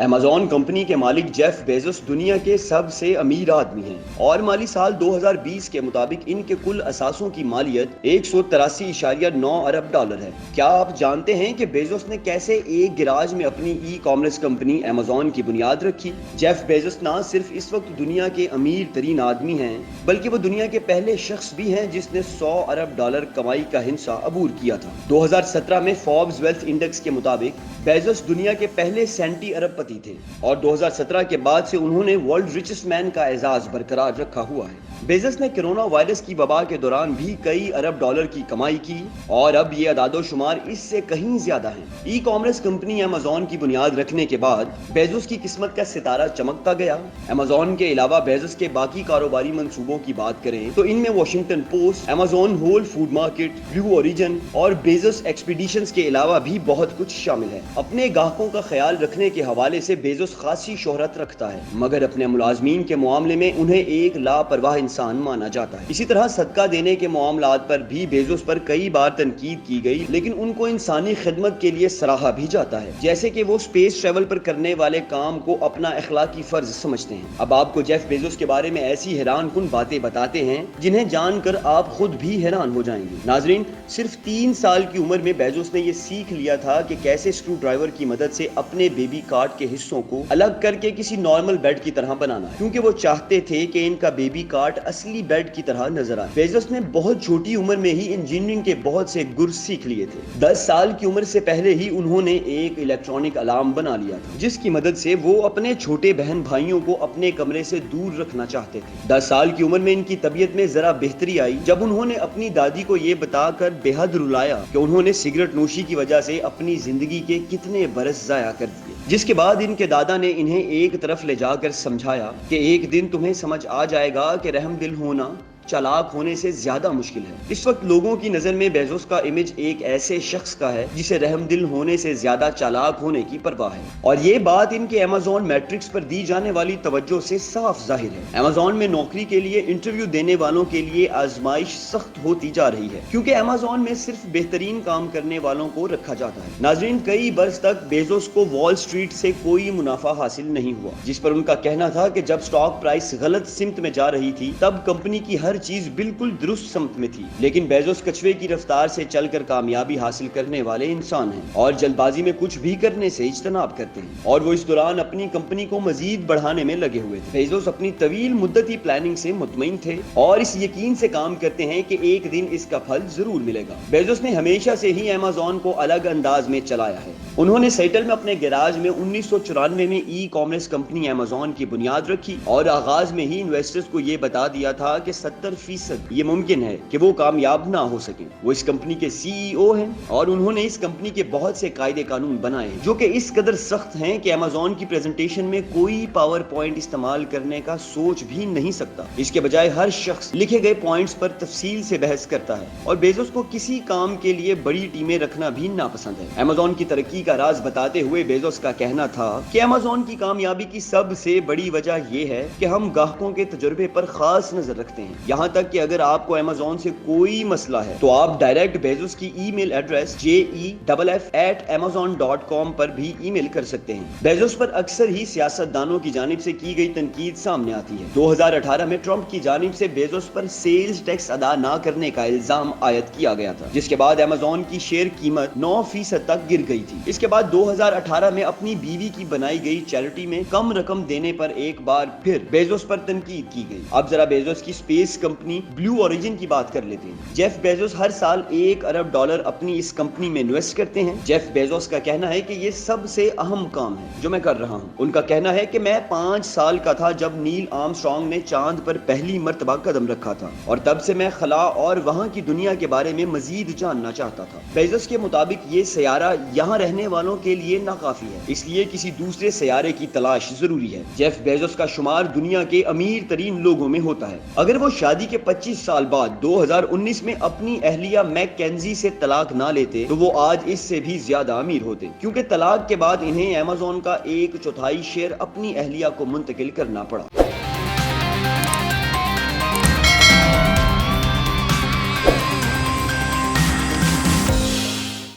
Amazon company के मालिक Jeff Bezos दुनिया के सबसे अमीर आदमी हैं और माली साल 2020 के मुताबिक इनके कुल असासों की मालियत 183.9 अरब डॉलर है। क्या आप जानते हैं कि बेजोस ने कैसे एक गिराज में अपनी ई कॉमर्स कंपनी अमेज़न की बुनियाद रखी? जेफ बेजोस न सिर्फ इस वक्त दुनिया के अमीर तरीन आदमी हैं, बल्कि वो दुनिया के पहले शख्स भी हैं जिसने 100 अरब डॉलर कमाई का हिस्सा अबूर किया था। 2017 में फोर्ब्स वेल्थ इंडेक्स के मुताबिक बेजोस दुनिया के पहले सेंटी अरबपति थे और 2017 के बाद से उन्होंने वर्ल्ड रिचेस्ट मैन का एजाज बरकरार रखा हुआ है। बेजोस ने कोरोना वायरस की वबा के दौरान भी कई अरब डॉलर की कमाई की और अब ये अदादोशुमार इससे कहीं ज्यादा है। ई कॉमर्स कंपनी अमेज़न की बुनियाद रखने के बाद बेजोस की किस्मत का सितारा चमकता गया। अमेज़न के अलावा बेजोस के बाकी कारोबारी मंसूबों की बात करें तो इनमें Washington Post, Amazon whole food market, Blue Origin और बेजोस एक्सपीडिशंस के अलावा भी बहुत कुछ शामिल है। अपने ग्राहकों का ख्याल रखने के हवाले से बेजोस खासी शोहरत रखता है, मगर अपने मुलाजमीन के मामले में उन्हें एक लापरवाह इंसान माना जाता है। इसी तरह सदका देने के मामलात पर भी बेजोस पर कई बार तनकीद की गई, लेकिन उनको इंसानी खिदमत के लिए सराहा भी जाता है, जैसे कि वो स्पेस ट्रेवल पर करने वाले काम को अपना अखलाकी फर्ज समझते हैं। अब आपको जेफ बेजोस के बारे में ऐसी हैरान कुन बातें बताते हैं जिन्हें जानकर आप खुद भी हैरान हो जाएंगे। नाजरीन, सिर्फ 3 साल की उम्र में बेजोस ने ये सीख लिया था कि कैसे स्क्रू ड्राइवर की मदद से अपने बेबी कार्ट के हिस्सों को अलग करके किसी नॉर्मल बेड की तरह बनाना है, क्योंकि वो चाहते थे कि इनका बेबी कार्ट असली बेड की तरह नजर आए। बेजोस ने बहुत छोटी उम्र में ही इंजीनियरिंग के बहुत से गुर सीख लिए थे। 10 साल की उम्र से पहले ही उन्होंने एक इलेक्ट्रॉनिक अलार्म बना लिया था, जिसकी मदद से वो अपने छोटे बहन भाइयों को अपने कमरे से दूर रखना चाहते थे। 10 साल की उम्र में इनकी तबीयत में जरा बेहतरी आई जब उन्होंने अपनी दादी को ये बताकर बेहद रुलाया कि उन्होंने सिगरेट नोशी की वजह से अपनी जिंदगी के कितने बरस जाया कर दिए। जिसके बाद इनके दादा ने इन्हें एक तरफ ले जाकर समझाया कि एक दिन तुम्हें समझ आ जाएगा कि रहमदिल होना चालाक होने से ज्यादा मुश्किल है। इस वक्त लोगों की नजर में बेजोस का इमेज एक ऐसे शख्स का है जिसे रहमदिल होने से ज्यादा चालाक होने की परवाह है, और ये बात इनके अमेज़न मैट्रिक्स पर दी जाने वाली तवज्जो से साफ जाहिर है। अमेज़न में नौकरी के लिए इंटरव्यू देने वालों के लिए आजमाइश सख्त होती जा रही है, क्योंकि अमेज़न में सिर्फ बेहतरीन काम करने वालों को रखा जाता है। नाजरीन, कई बरस तक बेजोस को वॉल स्ट्रीट से कोई मुनाफा हासिल नहीं हुआ, जिस पर उनका कहना था कि जब स्टॉक प्राइस गलत सिमत में जा रही थी तब कंपनी की हर चीज बिल्कुल दुरुस्त समत में थी। लेकिन बेजोस कछुए की रफ्तार से चलकर कामयाबी हासिल करने वाले इंसान हैं और जल्दबाजी में कुछ भी करने से इज्तनाब करते हैं, और वो इस दौरान अपनी कंपनी को मजीद बढ़ाने में लगे हुए थे। बेजोस अपनी तवील मुद्दती प्लानिंग से मुतमईन थे और इस यकीन से काम करते हैं कि एक दिन इसका फल जरूर मिलेगा। बेजोस ने हमेशा से ही अमेज़न को अलग अंदाज में चलाया है। उन्होंने सेटल में अपने गैराज में 1994 में ई कॉमर्स कंपनी अमेज़न की बुनियाद रखी और आगाज में ही इन्वेस्टर्स को ये बता दिया था कि 70% ये मुमकिन है कि वो कामयाब ना हो सके। वो इस कंपनी के सीईओ हैं और उन्होंने इस कंपनी के बहुत से कायदे कानून बनाए जो कि इस कदर सख्त हैं कि अमेज़न की प्रेजेंटेशन में कोई पावर पॉइंट इस्तेमाल करने का सोच भी नहीं सकता। इसके बजाय हर शख्स लिखे गए पॉइंट्स पर तफसील से बहस करता है, और बेजोस को किसी काम के लिए बड़ी टीमें रखना भी नापसंद है। अमेज़न की तरक्की का राज बताते हुए बेजोस का कहना था कि अमेज़न की कामयाबी की सबसे बड़ी वजह यह है कि हम ग्राहकों के तजुर्बे पर खास नजर रखते हैं। यहाँ तक कि अगर आपको अमेज़न से कोई मसला है तो आप डायरेक्ट बेजोस की ईमेल एड्रेस jeff@amazon.com पर भी ईमेल कर सकते हैं। बेजोस पर अक्सर ही सियासतदानों की जानिब से की गई तनकीद सामने आती है। 2018 में ट्रंप की जानिब से बेजोस पर सेल्स टैक्स अदा न करने का इल्जाम आयद किया गया था, जिसके बाद अमेज़न की शेयर कीमत 9% तक गिर गई थी। इसके बाद 2018 में अपनी बीवी की बनाई गई चैरिटी में कम रकम देने पर एक बार फिर बेजोस पर तनकीद की गई। अब जरा बेजोस की स्पेस कंपनी ब्लू ओरिजिन की बात कर लेते हैं। जेफ बेजोस हर साल 1 अरब डॉलर अपनी इस कंपनी में इन्वेस्ट करते हैं। जेफ बेजोस का कहना है कि ये सबसे अहम काम है जो मैं कर रहा हूँ। उनका कहना है कि मैं 5 साल का था जब नील आर्मस्ट्रांग ने चांद पर पहली मर्तबा कदम रखा था, और तब से मैं खला और वहाँ की दुनिया के बारे में मजीद जानना चाहता था। बेजोस के मुताबिक ये सयारा यहाँ रहने वालों के लिए नाकाफी है, इसलिए किसी दूसरे सयारे की तलाश जरूरी है। जेफ बेजोस का शुमार दुनिया के अमीर तरीन लोगों में होता है। अगर वो शादी के 25 साल बाद 2019 में अपनी अहलिया मैकेंजी से तलाक ना लेते तो वो आज इससे भी ज्यादा अमीर होते, क्योंकि तलाक के बाद इन्हें अमेज़न का 1/4 शेयर अपनी अहलिया को मुंतकिल करना पड़ा।